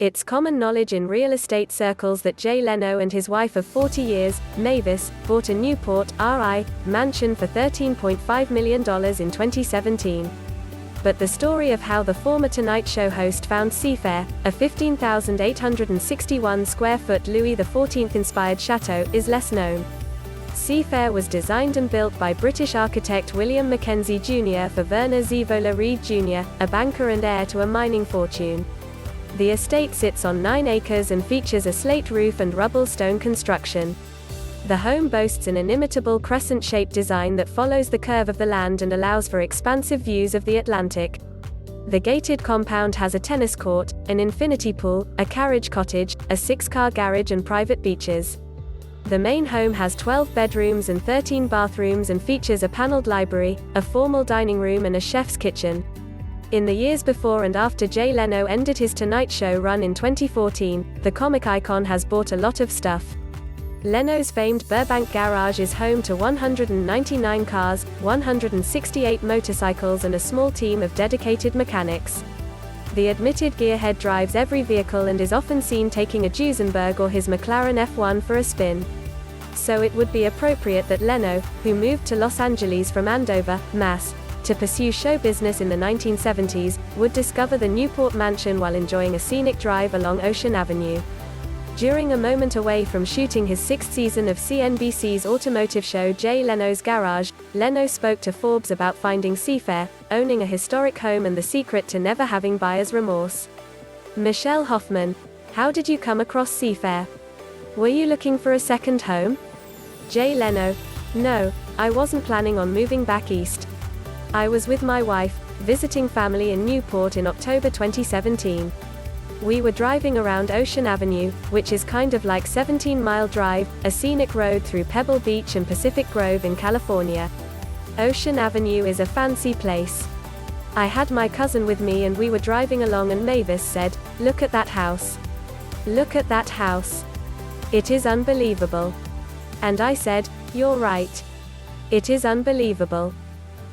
It's common knowledge in real estate circles that Jay Leno and his wife of 40 years, Mavis, bought a Newport, RI, mansion for $13.5 million in 2017. But the story of how the former Tonight Show host found Seafair, a 15,861 square foot Louis XIV inspired chateau, is less known. Seafair was designed and built by British architect William Mackenzie Jr for Vernor Zevola Reed Jr, a banker and heir to a mining fortune. The estate sits on 9 acres and features a slate roof and rubble-stone construction. The home boasts an inimitable crescent-shape design that follows the curve of the land and allows for expansive views of the Atlantic. The gated compound has a tennis court, an infinity pool, a carriage cottage, a 6-car garage and private beaches. The main home has 12 bedrooms and 13 bathrooms and features a paneled library, a formal dining room and a chef's kitchen. In the years before and after Jay Leno ended his Tonight Show run in 2014, the comic icon has bought a lot of stuff. Leno's famed Burbank garage is home to 199 cars, 168 motorcycles and a small team of dedicated mechanics. The admitted gearhead drives every vehicle and is often seen taking a Duesenberg or his McLaren F1 for a spin. So it would be appropriate that Leno, who moved to Los Angeles from Andover, Mass, to pursue show business in the 1970s, would discover the Newport mansion while enjoying a scenic drive along Ocean Avenue. During a moment away from shooting his 6th season of CNBC's automotive show Jay Leno's Garage, Leno spoke to Forbes about finding Seafair, owning a historic home and the secret to never having buyer's remorse. Michelle Hofmann: how did you come across Seafair? Were you looking for a second home? Jay Leno: no, I wasn't planning on moving back east. I was with my wife, visiting family in Newport in October 2017. We were driving around Ocean Avenue, which is kind of like 17-mile drive, a scenic road through Pebble Beach and Pacific Grove in California. Ocean Avenue is a fancy place. I had my cousin with me and we were driving along and Mavis said, "Look at that house. Look at that house. It is unbelievable." And I said, "You're right. It is unbelievable.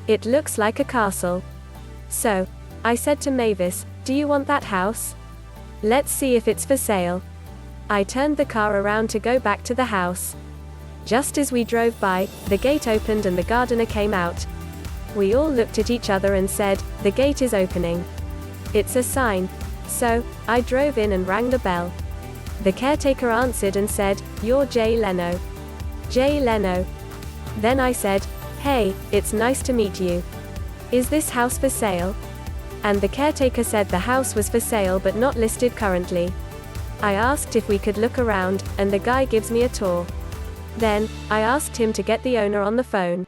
It looks like a castle." So, I said to Mavis, "Do you want that house? Let's see if it's for sale." I turned the car around to go back to the house. Just as we drove by, the gate opened and the gardener came out. We all looked at each other and said, "The gate is opening. It's a sign." So, I drove in and rang the bell. The caretaker answered and said, "You're Jay Leno." Jay Leno. Then I said, "Hey, it's nice to meet you. Is this house for sale?" And the caretaker said the house was for sale but not listed currently. I asked if we could look around, and the guy gives me a tour. Then, I asked him to get the owner on the phone.